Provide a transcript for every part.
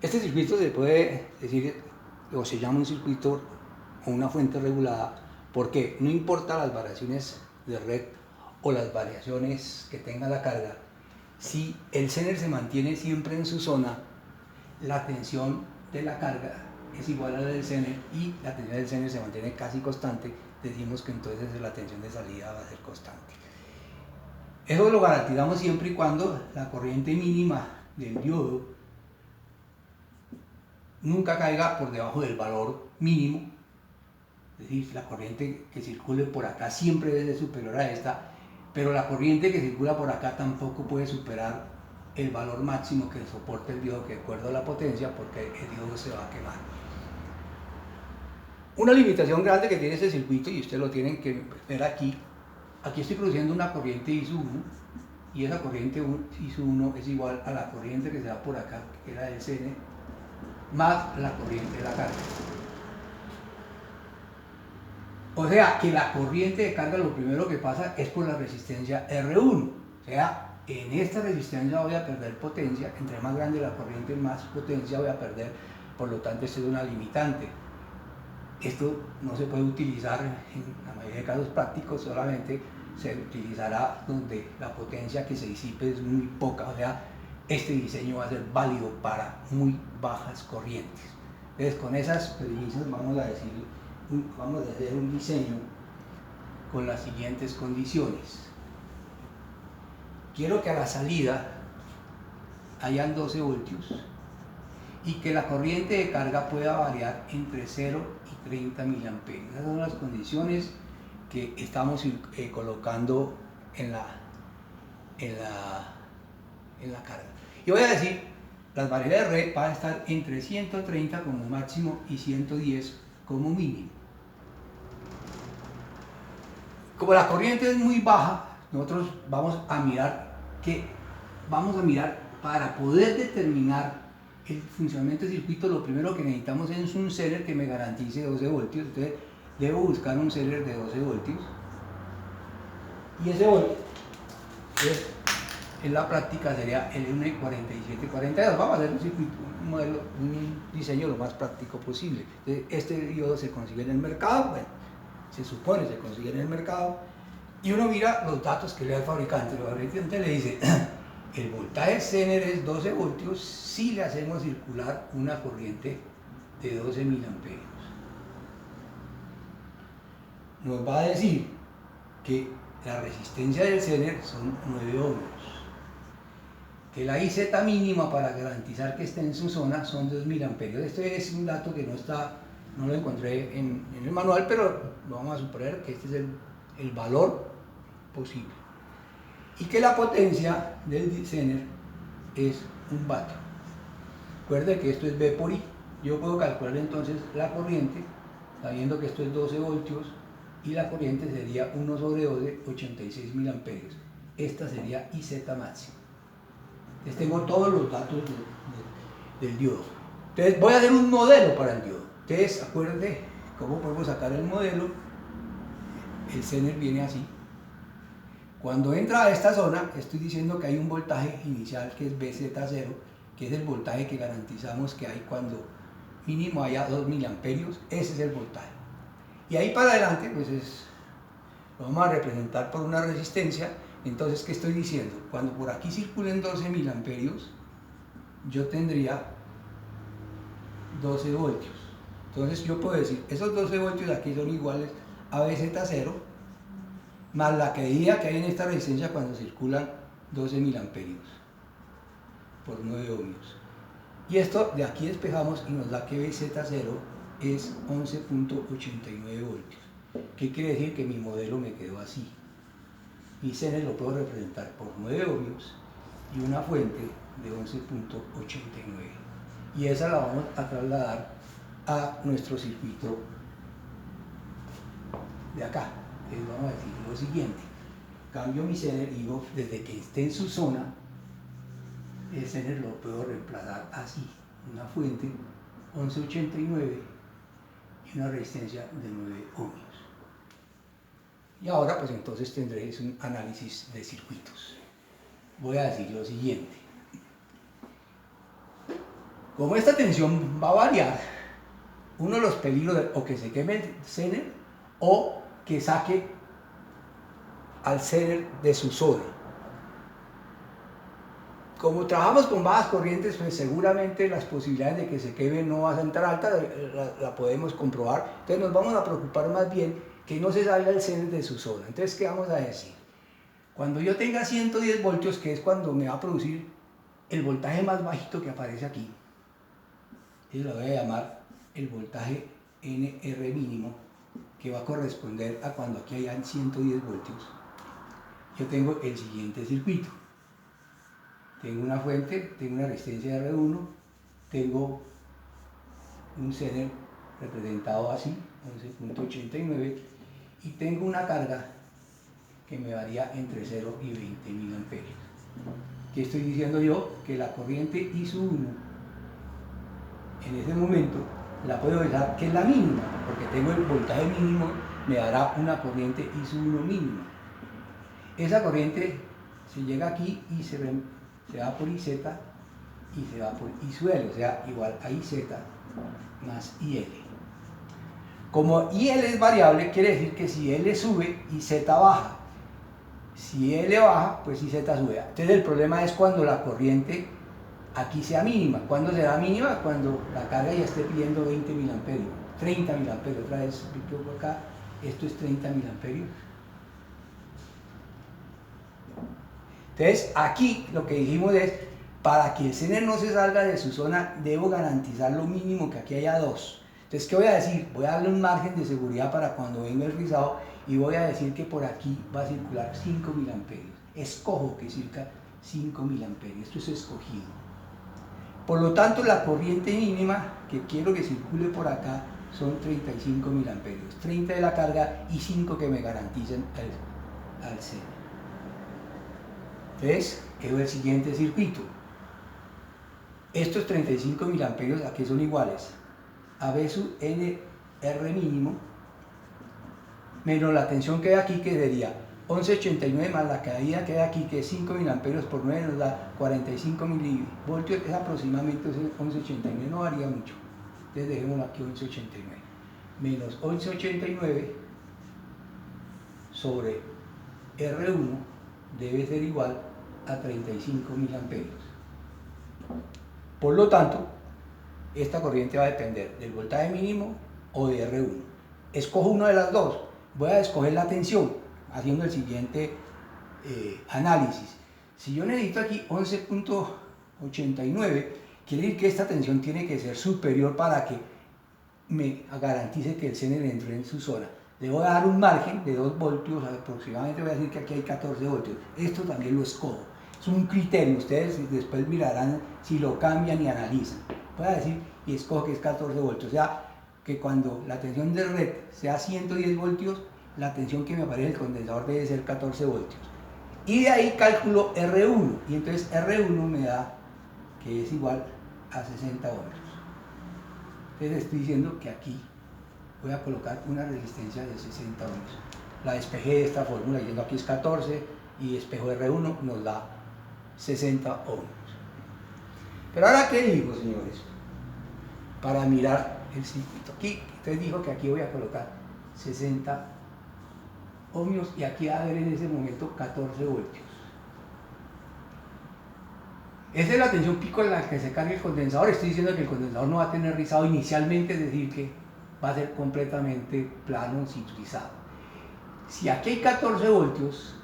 Este circuito se puede decir, o se llama un circuito o una fuente regulada, porque no importa las variaciones de red o las variaciones que tenga la carga, si el Zener se mantiene siempre en su zona, la tensión de la carga es igual a la del Zener y la tensión del Zener se mantiene casi constante, decimos que entonces la tensión de salida va a ser constante. Eso lo garantizamos siempre y cuando la corriente mínima del diodo nunca caiga por debajo del valor mínimo, es decir, la corriente que circule por acá siempre debe ser superior a esta, pero la corriente que circula por acá tampoco puede superar el valor máximo que soporte el diodo, que de acuerdo a la potencia, porque el diodo se va a quemar. Una limitación grande que tiene este circuito, y ustedes lo tienen que ver aquí estoy produciendo una corriente I sub 1, y esa corriente I sub 1 es igual a la corriente que se da por acá, que era del Zener, más la corriente de la carga. O sea, que la corriente de carga lo primero que pasa es por la resistencia R1. O sea, en esta resistencia voy a perder potencia. Entre más grande la corriente, más potencia voy a perder. Por lo tanto, esto es una limitante. Esto no se puede utilizar en la mayoría de casos prácticos, solamente se utilizará donde la potencia que se disipe es muy poca. O sea, este diseño va a ser válido para muy bajas corrientes. Entonces, con esas premisas vamos a hacer un diseño con las siguientes condiciones. Quiero que a la salida hayan 12 voltios y que la corriente de carga pueda variar entre 0 y 30 miliamperios. Esas son las condiciones que estamos colocando en la carga. Y voy a decir, las variedades de red van a estar entre 130 como máximo y 110 como mínimo. Como la corriente es muy baja, nosotros vamos a mirar para poder determinar el funcionamiento del circuito. Lo primero que necesitamos es un Zener que me garantice 12 voltios. Entonces debo buscar un Zener de 12 voltios, y ese voltio en la práctica sería el N4742. Vamos a hacer un circuito, un diseño lo más práctico posible. Entonces, este diodo se consigue en el mercado, bueno, se supone se consigue en el mercado, y uno mira los datos que le da el fabricante. El fabricante le dice, el voltaje Zener es 12 voltios si le hacemos circular una corriente de 12 miliamperios. Nos va a decir que la resistencia del Zener son 9 ohmios, que la IZ mínima para garantizar que esté en su zona son 2 miliamperios. Este es un dato que no lo encontré en el manual, pero vamos a suponer que este es el valor posible. Y que la potencia del Zener es 1 vatio. Recuerde que esto es V por I. Yo puedo calcular entonces la corriente, sabiendo que esto es 12 voltios, y la corriente sería 1 sobre 12, 86 miliamperios. Esta sería IZ máxima. Entonces tengo todos los datos del diodo. Entonces voy a hacer un modelo para el diodo. Entonces acuérdense cómo podemos sacar el modelo. El Zener viene así. Cuando entra a esta zona, estoy diciendo que hay un voltaje inicial que es BZ0, que es el voltaje que garantizamos que hay cuando mínimo haya 2 miliamperios. Ese es el voltaje. Y ahí para adelante, pues lo vamos a representar por una resistencia. Entonces, ¿qué estoy diciendo? Cuando por aquí circulen 12 miliamperios, yo tendría 12 voltios. Entonces yo puedo decir, esos 12 voltios aquí son iguales a BZ0 más la caída que hay en esta resistencia cuando circulan 12 miliamperios por 9 ohmios. Y esto de aquí despejamos y nos da que BZ0 es 11.89 voltios. ¿Qué quiere decir? Que mi modelo me quedó así. Mi Zener lo puedo representar por 9 ohmios y una fuente de 11.89. Y esa la vamos a trasladar a nuestro circuito de acá. Entonces vamos a decir lo siguiente. Cambio mi Zener y digo, desde que esté en su zona, el Zener lo puedo reemplazar así. Una fuente 11.89 y una resistencia de 9 ohmios. Y ahora pues entonces tendré un análisis de circuitos. Voy a decir lo siguiente. Como esta tensión va a variar, uno de los peligros o que se queme el Zener o que saque al Zener de su zona. Como trabajamos con bajas corrientes, pues seguramente las posibilidades de que se queme no va a ser tan alta, la podemos comprobar. Entonces nos vamos a preocupar más bien que no se salga el Zener de su zona. Entonces, ¿qué vamos a decir? Cuando yo tenga 110 voltios, que es cuando me va a producir el voltaje más bajito que aparece aquí, y lo voy a llamar el voltaje NR mínimo, que va a corresponder a cuando aquí hayan 110 voltios. Yo tengo el siguiente circuito. Tengo una fuente, tengo una resistencia de R1, tengo un Zener representado así, 11.89, y tengo una carga que me varía entre 0 y 20 miliamperios. ¿Qué estoy diciendo yo? Que la corriente I1 en ese momento la puedo dejar que es la mínima, porque tengo el voltaje mínimo, me dará una corriente I1 mínima. Esa corriente se llega aquí y se va por IZ y se va por IL, o sea, igual a IZ más IL. Como IL es variable, quiere decir que si L sube, IZ baja. Si L baja, pues IZ sube. Entonces el problema es cuando la corriente aquí sea mínima. ¿Cuándo será mínima? Cuando la carga ya esté pidiendo 20 miliamperios, 30 miliamperios. Otra vez, explico acá, esto es 30 miliamperios. Entonces aquí lo que dijimos es, para que el Zener no se salga de su zona, debo garantizar lo mínimo que aquí haya 2. Entonces, ¿qué voy a decir? Voy a darle un margen de seguridad para cuando venga el rizado y voy a decir que por aquí va a circular 5 miliamperios. Escojo que circula 5 miliamperios. Esto es escogido. Por lo tanto, la corriente mínima que quiero que circule por acá son 35 miliamperios. 30 de la carga y 5 que me garanticen al Zener. Entonces, quedó el siguiente circuito. Estos 35 miliamperios, ¿a qué son iguales? A B sub NR mínimo menos la tensión que hay aquí, que sería 11.89 más la caída que hay aquí, que es 5 miliamperios por 9, nos da 45 milivoltios, es aproximadamente 11.89, no varía mucho. Entonces dejémoslo aquí 11.89. Menos 11.89 sobre R1 debe ser igual a 35 miliamperios. Por lo tanto, esta corriente va a depender del voltaje mínimo o de R1. Escojo una de las dos. Voy a escoger la tensión haciendo el siguiente análisis. Si yo necesito aquí 11.89, quiere decir que esta tensión tiene que ser superior para que me garantice que el Zener entre en su zona. Le voy a dar un margen de 2 voltios, aproximadamente voy a decir que aquí hay 14 voltios. Esto también lo escojo. Es un criterio, ustedes después mirarán si lo cambian y analizan. Voy a decir y escojo que es 14 voltios, o sea, que cuando la tensión de red sea 110 voltios, la tensión que me aparece en el condensador debe ser 14 voltios. Y de ahí calculo R1, y entonces R1 me da que es igual a 60 ohmios. Entonces estoy diciendo que aquí voy a colocar una resistencia de 60 ohmios. La despejé de esta fórmula, yendo aquí es 14, y despejo R1 nos da 60 ohmios. Pero ahora, ¿qué digo, señores? Para mirar el circuito. Aquí, entonces dijo que aquí voy a colocar 60 ohmios y aquí va a haber en ese momento 14 voltios. Esa es la tensión pico en la que se carga el condensador. Estoy diciendo que el condensador no va a tener rizado inicialmente, es decir, que va a ser completamente plano, sin rizado. Si aquí hay 14 voltios,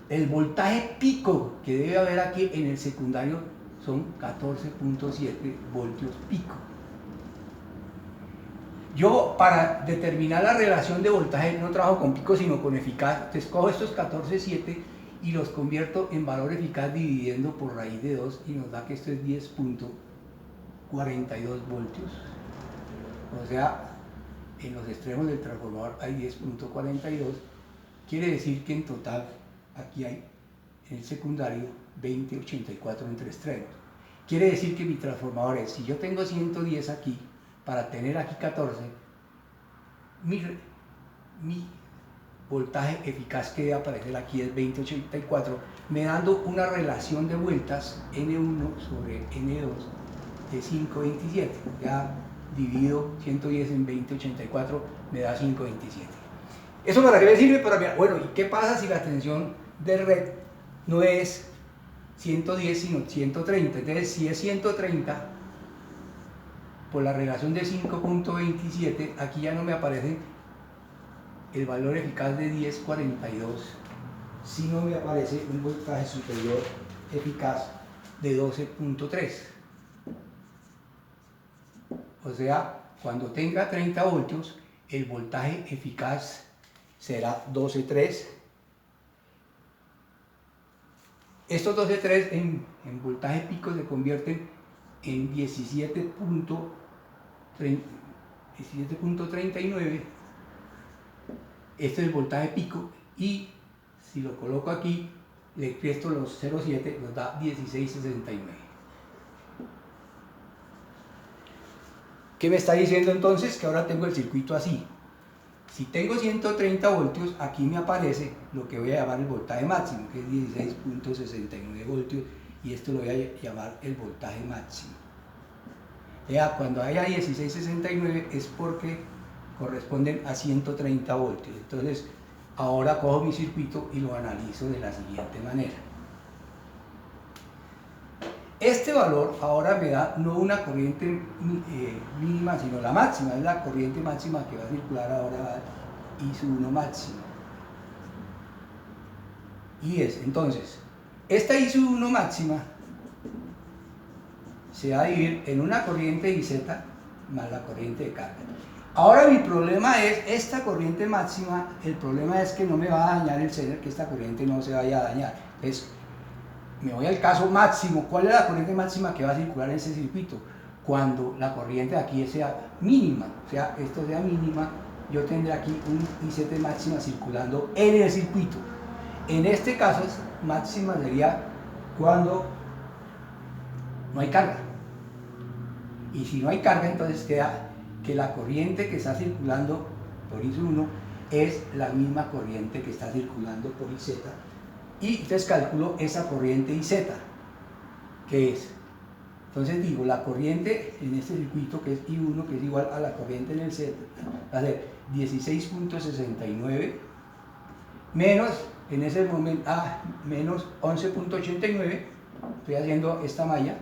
el voltaje pico que debe haber aquí en el secundario son 14.7 voltios pico. Yo, para determinar la relación de voltaje, no trabajo con pico sino con eficaz. Entonces cojo estos 14.7 y los convierto en valor eficaz dividiendo por raíz de 2 y nos da que esto es 10.42 voltios. O sea, en los extremos del transformador hay 10.42. Quiere decir que en total aquí hay en el secundario 20.84 entre extremos. Quiere decir que mi transformador es, si yo tengo 110 aquí, para tener aquí 14, mi voltaje eficaz que debe aparecer aquí es 20.84, me dando una relación de vueltas N1 sobre N2 de 5.27. Ya divido 110 en 20.84, me da 5.27. ¿Eso para qué me sirve? Para mirar, bueno, ¿y qué pasa si la tensión de red no es 110 sino 130? Entonces, si es 130, por la relación de 5.27, aquí ya no me aparece el valor eficaz de 10.42, sino me aparece un voltaje superior eficaz de 12.3. O sea, cuando tenga 30 voltios, el voltaje eficaz será 12.3. Estos 12.3 en voltaje pico se convierten en 17.39. Este es el voltaje pico, y si lo coloco aquí, le presto los 0.7, nos da 16.69. ¿Qué me está diciendo entonces? Que ahora tengo el circuito así. Si tengo 130 voltios, aquí me aparece lo que voy a llamar el voltaje máximo, que es 16.69 voltios, y esto lo voy a llamar el voltaje máximo. Ya, cuando haya 16.69 es porque corresponden a 130 voltios. Entonces, ahora cojo mi circuito y lo analizo de la siguiente manera. Este valor ahora me da no una corriente mínima, sino la máxima, es la corriente máxima que va a circular ahora I sub 1 máxima. Y es, entonces, esta I sub 1 máxima se va a dividir en una corriente IZ más la corriente de carga. Ahora mi problema es esta corriente máxima, el problema es que no me va a dañar el Zener, que esta corriente no se vaya a dañar. Entonces, me voy al caso máximo. ¿Cuál es la corriente máxima que va a circular en ese circuito? Cuando la corriente de aquí sea mínima, o sea, esto sea mínima, yo tendré aquí un IZ máxima circulando en el circuito. En este caso, máxima sería cuando no hay carga. Y si no hay carga, entonces queda que la corriente que está circulando por I sub 1 es la misma corriente que está circulando por IZ. Y entonces calculo esa corriente IZ, que es, entonces digo, la corriente en este circuito, que es I1, que es igual a la corriente en el Z, va a ser 16.69 menos, en ese momento, menos 11.89, estoy haciendo esta malla,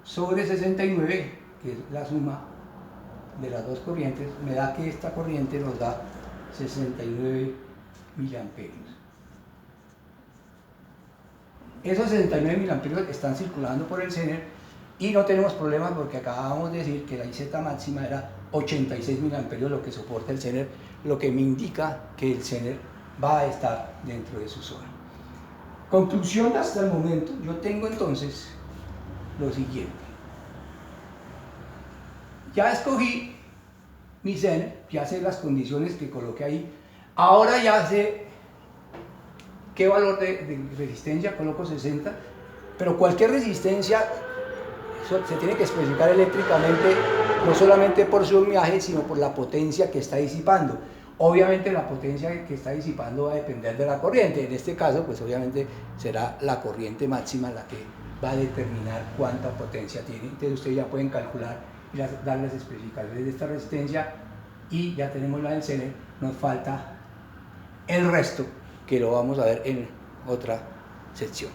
sobre 69, que es la suma de las dos corrientes, me da que esta corriente nos da 69 miliamperios. Esos 69 miliamperios están circulando por el Zener y no tenemos problemas porque acabamos de decir que la IZ máxima era 86 miliamperios, lo que soporta el Zener, lo que me indica que el Zener va a estar dentro de su zona. Conclusión hasta el momento, yo tengo entonces lo siguiente. Ya escogí mi Zener, ya sé las condiciones que coloqué ahí, ahora ya sé qué valor de resistencia, coloco 60, pero cualquier resistencia se tiene que especificar eléctricamente, no solamente por su ohmiaje, sino por la potencia que está disipando. Obviamente la potencia que está disipando va a depender de la corriente, en este caso pues obviamente será la corriente máxima la que va a determinar cuánta potencia tiene. Entonces ustedes ya pueden calcular y dar las especificaciones de esta resistencia, y ya tenemos la del Zener, nos falta el resto, que lo vamos a ver en otra sección.